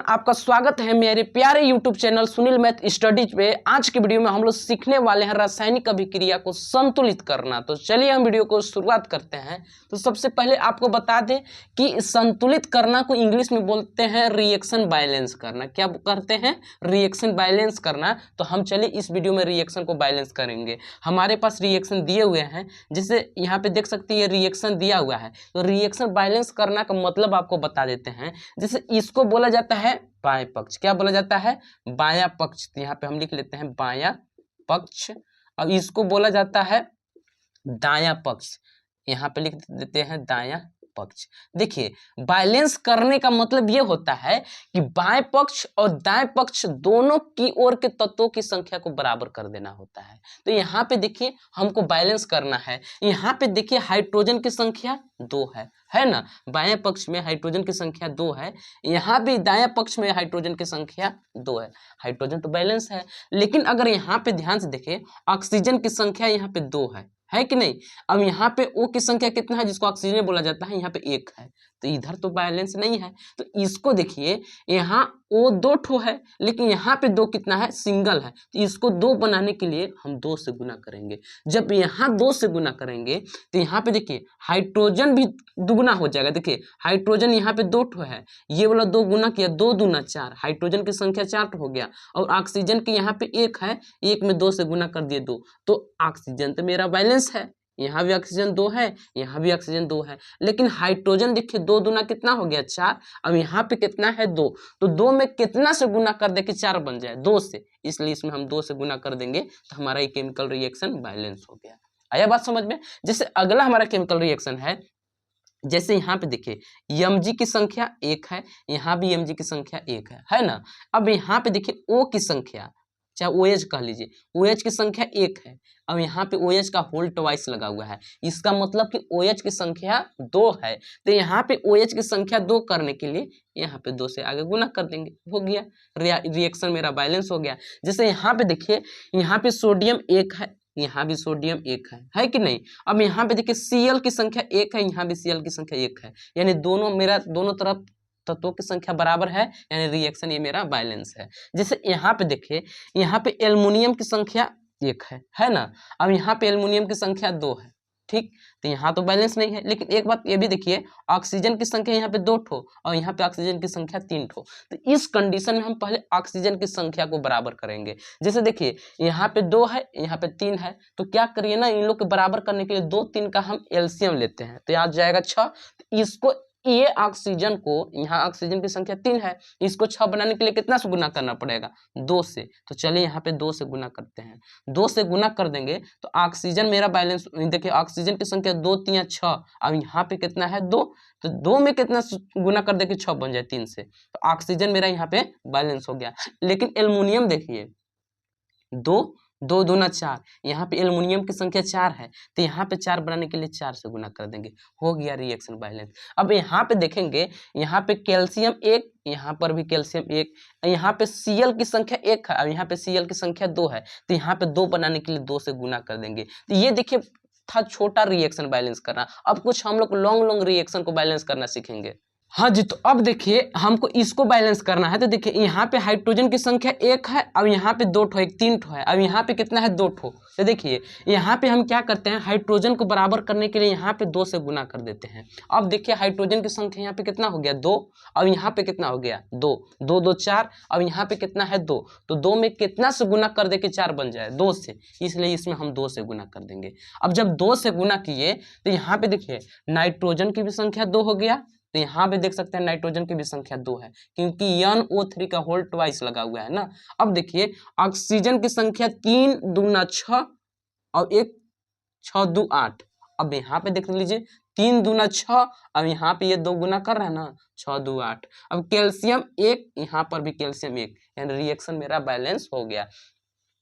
आपका स्वागत है मेरे प्यारे YouTube channel Sunil math studies पे। आज की वीडियो में हम लोग सीखने वाले हैं रासायनिक अभिक्रिया को संतुलित करना। तो चलिए हम वीडियो को शुरुआत करते हैं। तो सबसे पहले आपको बता दें कि संतुलित करना को इंग्लिश में बोलते हैं रिएक्शन बैलेंस करना। क्या करते हैं? रिएक्शन बैलेंस करना। तो हम चलिए इस वीडियो में रिएक्शन को बैलेंस करेंगे। हमारे पास रिएक्शन दिए हुए हैं, जैसे यहाँ पे देख सकते हैं रिएक्शन दिया हुआ है। तो रिएक्शन बैलेंस करना का मतलब आपको बता देते हैं। जैसे इसको बोला जाता है बाएं पक्ष। क्या बोला जाता है? बायां पक्ष। तो यहाँ पे हम लिख लेते हैं बायां पक्ष। अब इसको बोला जाता है दायां पक्ष। यहाँ पे लिख देते हैं दायां पक्ष। देखिए, बैलेंस करने का मतलब ये होता है कि बाएं पक्ष और दाएं पक्ष दोनों की ओर के तत्वों की संख्या को बराबर कर देना होता है। तो यहाँ पे देखिए हमको बैलेंस करना है। यहाँ पे देखिए हाइड्रोजन की संख्या 2 है ना। बाएं पक्ष में हाइड्रोजन की संख्या 2 है, यहाँ भी दाएं पक्ष में हाइड्रोजन की संख्या 2 है। हाइड्रोजन तो बैलेंस है, लेकिन अगर यहाँ पे ध्यान से देखें ऑक्सीजन की संख्या यहाँ पे 2 है कि नहीं। अब यहाँ पे O की संख्या कितना है जिसको ऑक्सीजन बोला जाता है, यहाँ पे 1 है। तो इधर तो बैलेंस नहीं है। तो इसको देखिए, यहाँ O 2 ठो है, लेकिन यहाँ पे 2 कितना है? सिंगल है। तो इसको 2 बनाने के लिए हम 2 से गुना करेंगे। जब यहाँ 2 से गुना करेंगे तो यहाँ पे देखिए हाइड्रोजन भी दुगुना हो जाएगा। देखिए हाइड्रोजन यहाँ पे 2 ठो है, ये वाला 2 गुना किया, 2 दूना 4, हाइड्रोजन की संख्या 4 हो गया। और ऑक्सीजन की यहाँ पे 1 है, 1 में 2 से गुना कर दिए 2। तो ऑक्सीजन तो मेरा बैलेंस है। यहाँ भी ऑक्सीजन 2 है, यहाँ भी ऑक्सीजन 2 है, लेकिन हाइड्रोजन देखिए 2 दूना कितना हो गया? 4। अब यहाँ पे कितना है? 2। तो 2 में कितना से गुना कर दे कि 4 बन जाए? 2 से। इसलिए इसमें हम 2 से गुना कर देंगे तो हमारा ये केमिकल रिएक्शन बैलेंस हो गया। आया बात समझ में? जैसे अगला हमारा केमिकल रिएक्शन है, जैसे यहाँ पे देखिए Mg की संख्या 1 है, यहाँ भी Mg की संख्या 1 है ना। अब यहाँ पे देखिए O की संख्या, चाहे OH कह लीजिए, OH की संख्या 1 है। अब यहाँ पे OH का होल ट्वाइस लगा हुआ है, इसका मतलब कि OH की संख्या 2 है। तो यहाँ पे OH की संख्या 2 करने के लिए यहाँ पे 2 से आगे गुना कर देंगे, हो गया। रिएक्शन मेरा बैलेंस हो गया। जैसे यहाँ पे देखिए, यहाँ पे सोडियम 1 है, यहाँ भी सोडियम 1 है कि नहीं। अब यहाँ पे देखिए Cl की संख्या 1 है, यहाँ भी Cl की संख्या 1 है, यानी दोनों तरफ तत्वों की संख्या बराबर है, यानी रिएक्शन ये मेरा बैलेंस है। जैसे यहाँ पे देखिए, यहाँ पे एल्युमिनियम की संख्या 1 है ना। अब यहाँ पे एल्युमिनियम की संख्या 2 है, ठीक। तो यहाँ तो बैलेंस नहीं है, लेकिन एक बात ये भी देखिए ऑक्सीजन की संख्या यहाँ पे 2 ठो और यहाँ पे ऑक्सीजन की संख्या 3 ठो। तो इस कंडीशन में हम पहले ऑक्सीजन की संख्या को बराबर करेंगे। जैसे देखिए यहाँ पे 2 है, यहाँ पे 3 है, तो क्या करिए ना, इन लोग के बराबर करने के लिए 2 3 का हम एलसीएम लेते हैं, तो याद जाएगा 6। तो इसको ये ऑक्सीजन को, यहाँ ऑक्सीजन की संख्या 3 है, इसको 6 बनाने के लिए कितना से गुना करना पड़ेगा? 2 से। तो चलिए यहाँ पे 2 से गुना करते हैं। 2 से गुना कर देंगे तो ऑक्सीजन मेरा बैलेंस, देखिए ऑक्सीजन की संख्या 2 3 6। अब यहाँ पे कितना है? 2। तो 2 में कितना गुना कर दे कि 6 बन जाए? 3 से। तो ऑक्सीजन मेरा यहाँ पे बैलेंस हो गया। लेकिन एल्युमिनियम देखिए 2 दूना 4, यहाँ पे एल्युमिनियम की संख्या 4 है, तो यहाँ पे 4 बनाने के लिए 4 से गुना कर देंगे, हो गया रिएक्शन बैलेंस। अब यहाँ पे देखेंगे, यहाँ पे कैल्शियम 1, यहाँ पर भी कैल्शियम 1, यहाँ पे Cl की संख्या 1 है, अब यहाँ पे Cl की संख्या 2 है, तो यहाँ पे 2 बनाने के लिए 2 से गुना कर देंगे। तो ये देखिए था छोटा रिएक्शन बैलेंस करना। अब कुछ हम लोग लॉन्ग रिएक्शन को बैलेंस करना सीखेंगे। हाँ जी, तो अब देखिए हमको इसको बैलेंस करना है। तो देखिए यहाँ पे हाइड्रोजन की संख्या 1 है, अब यहाँ पे 2 ठो, एक 3 ठो है, अब यहाँ पे कितना है? 2 ठो। तो देखिए यहाँ पे हम क्या करते हैं, हाइड्रोजन को बराबर करने के लिए यहाँ पे 2 से गुना कर देते हैं। अब देखिए हाइड्रोजन की संख्या यहाँ पे कितना हो गया? 2। अब यहाँ पे कितना हो गया? 2 2 2 4। अब यहाँ पे कितना है? 2। तो 2 में कितना से गुना कर दे कि 4 बन जाए? 2 से। इसलिए इसमें हम 2 से गुना कर देंगे। अब जब 2 से गुना किए तो यहाँ पे देखिए नाइट्रोजन की भी संख्या 2 हो गया, तो यहाँ पे देख सकते हैं नाइट्रोजन की भी संख्या 2 है, क्योंकि NO3 का होल ट्वाइस लगा हुआ है ना। अब देखिए ऑक्सीजन की संख्या 3 दूना 6 और 1 6 2 8। अब यहाँ पे देख लीजिए 3 दूना 6, अब यहाँ पे ये 2 गुना कर रहा है ना, 6 2 8। अब कैल्शियम 1, यहाँ पर भी कैल्शियम 1, यानी रिएक्शन मेरा बैलेंस हो गया।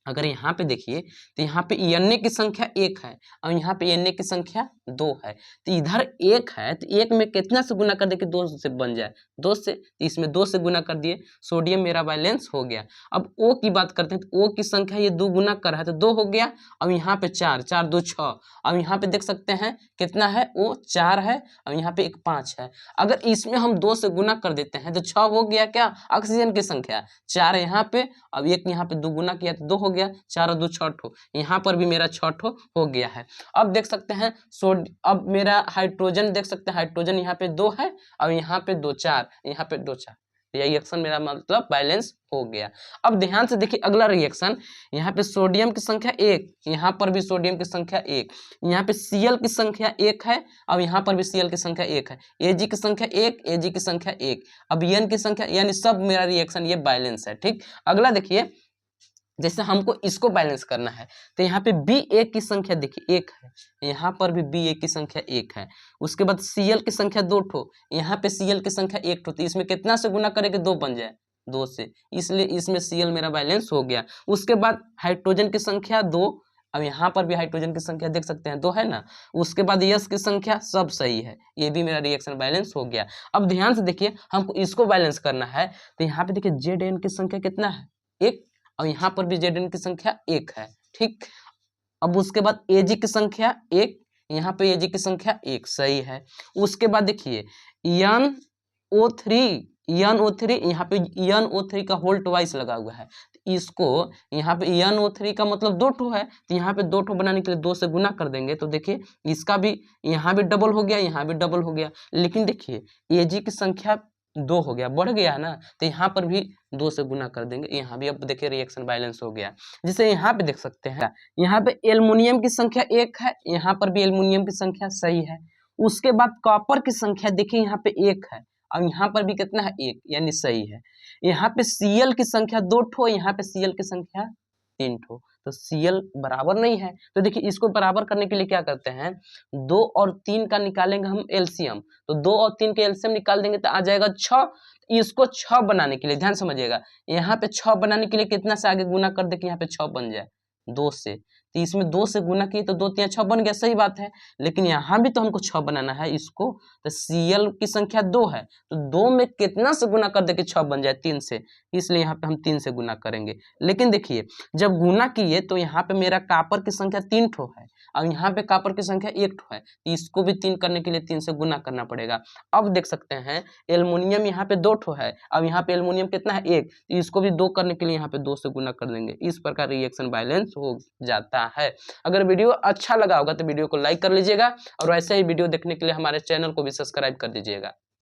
अगर यहाँ पे देखिए तो यहाँ पे Na की संख्या 1 है और यहाँ पे Na की संख्या 2 है, तो इधर 1 है तो 1 में कितना से गुना कर दे कि 2 से बन जाए, 2 से, तो इसमें 2 से गुना कर दिए, सोडियम मेरा बैलेंस हो गया। अब O की बात करते हैं तो O की संख्या ये 2 गुना कर रहा है तो 2 हो गया। अब यहाँ पे 4, 4 2 6, अब यहाँ पे देख सकते हैं कितना है, O 4 है और यहाँ पे एक 5 है। अगर इसमें हम 2 से गुना कर देते हैं तो 6 हो गया क्या, ऑक्सीजन की संख्या 4 यहाँ पे, अब एक यहाँ पे 2 गुना किया तो 2 हो गया, 4 और 2 6 ठो, यहाँ पर भी मेरा 6 ठो हो गया है। अब देख सकते हैं अब मेरा हाइड्रोजन देख सकते हैं, हाइड्रोजन यहाँ पे 2 है और यहाँ पे 2 4, यहाँ पे 2 4, यह रिएक्शन मेरा मतलब बैलेंस हो गया। अब ध्यान से देखिए अगला रिएक्शन, यहाँ पे सोडियम की संख्या 1, यहाँ पर भी सोडियम की संख्या 1, यहाँ पे Cl की संख्या 1 है और यहाँ पर भी Cl की संख्या 1 है, Ag की संख्या 1, Ag की संख्या 1, अब N की संख्या, यानी सब मेरा रिएक्शन ये बैलेंस है। ठीक, अगला देखिए जैसे हमको इसको बैलेंस करना है तो यहाँ पे Ba की संख्या देखिए 1 है, यहाँ पर भी Ba की संख्या 1 है, उसके बाद Cl की संख्या 2 ठो, यहाँ पे Cl की संख्या 1 ठो, तो इसमें कितना से गुना करें कि 2 बन जाए, 2 से, इसलिए इसमें Cl मेरा बैलेंस हो गया। उसके बाद हाइड्रोजन की संख्या 2, अब यहाँ पर भी हाइड्रोजन की संख्या देख सकते हैं 2 है ना, उसके बाद यस की संख्या सब सही है, ये भी मेरा रिएक्शन बैलेंस हो गया। अब ध्यान से देखिए हमको इसको बैलेंस करना है तो यहाँ पे देखिए Zn की संख्या कितना है, 1, और यहाँ पर भी Zn की संख्या 1 है। ठीक, अब उसके बाद Ag की संख्या 1, यहाँ पे Ag की संख्या 1 सही है। उसके बाद देखिए NO3, यहाँ पे NO3 का होल ट्वाइस लगा हुआ है, इसको यहाँ पे NO3 का मतलब 2 ठो है तो यहाँ पे 2 ठो बनाने के लिए 2 से गुना कर देंगे, तो देखिए इसका भी यहाँ भी डबल हो गया, यहाँ भी डबल हो गया, लेकिन देखिए Ag की संख्या 2 हो गया, बढ़ गया है ना, तो यहाँ पर भी 2 से गुना कर देंगे, यहाँ भी अब देखिए रिएक्शन बैलेंस हो गया। जैसे यहाँ पे देख सकते हैं, यहाँ पे एल्युमिनियम की संख्या 1 है, यहाँ पर भी एल्युमिनियम की संख्या सही है। उसके बाद कॉपर की संख्या देखिए यहाँ पे 1 है और यहाँ पर भी कितना है, 1, यानी सही है। यहाँ पे Cl की संख्या 2 ठो, यहाँ पे Cl की संख्या 3 ठो, तो Cl बराबर नहीं है, तो देखिए इसको बराबर करने के लिए क्या करते हैं, 2 और 3 का निकालेंगे हम एलसीएम, तो 2 और 3 के एलसीएम निकाल देंगे तो आ जाएगा 6। इसको 6 बनाने के लिए ध्यान समझिएगा, यहाँ पे 6 बनाने के लिए कितना से आगे गुना कर दे कि यहाँ पे 6 बन जाए, 2 से, तो इसमें 2 से गुना किए तो 2 3 6 बन गया, सही बात है, लेकिन यहाँ भी तो हमको 6 बनाना है इसको, तो Cl की संख्या 2 है तो 2 में कितना से गुना कर दे कि 6 बन जाए, 3 से, इसलिए यहाँ पे हम 3 से गुना करेंगे। लेकिन देखिए जब गुना किए तो यहाँ पे मेरा कॉपर की संख्या 3 ठो है और यहाँ पे कॉपर की संख्या 1 ठो है, तो इसको भी 3 करने के लिए 3 से गुना करना पड़ेगा। अब देख सकते हैं एल्युमिनियम यहाँ पे 2 ठो है, अब यहाँ पे एल्युमिनियम कितना है, 1, तो इसको भी 2 करने के लिए यहाँ पे 2 से गुना कर देंगे, इस प्रकार रिएक्शन बैलेंस हो जाता है। अगर वीडियो अच्छा लगा होगा तो वीडियो को लाइक कर लीजिएगा और वैसे ही वीडियो देखने के लिए हमारे चैनल को भी सब्सक्राइब कर दीजिएगा।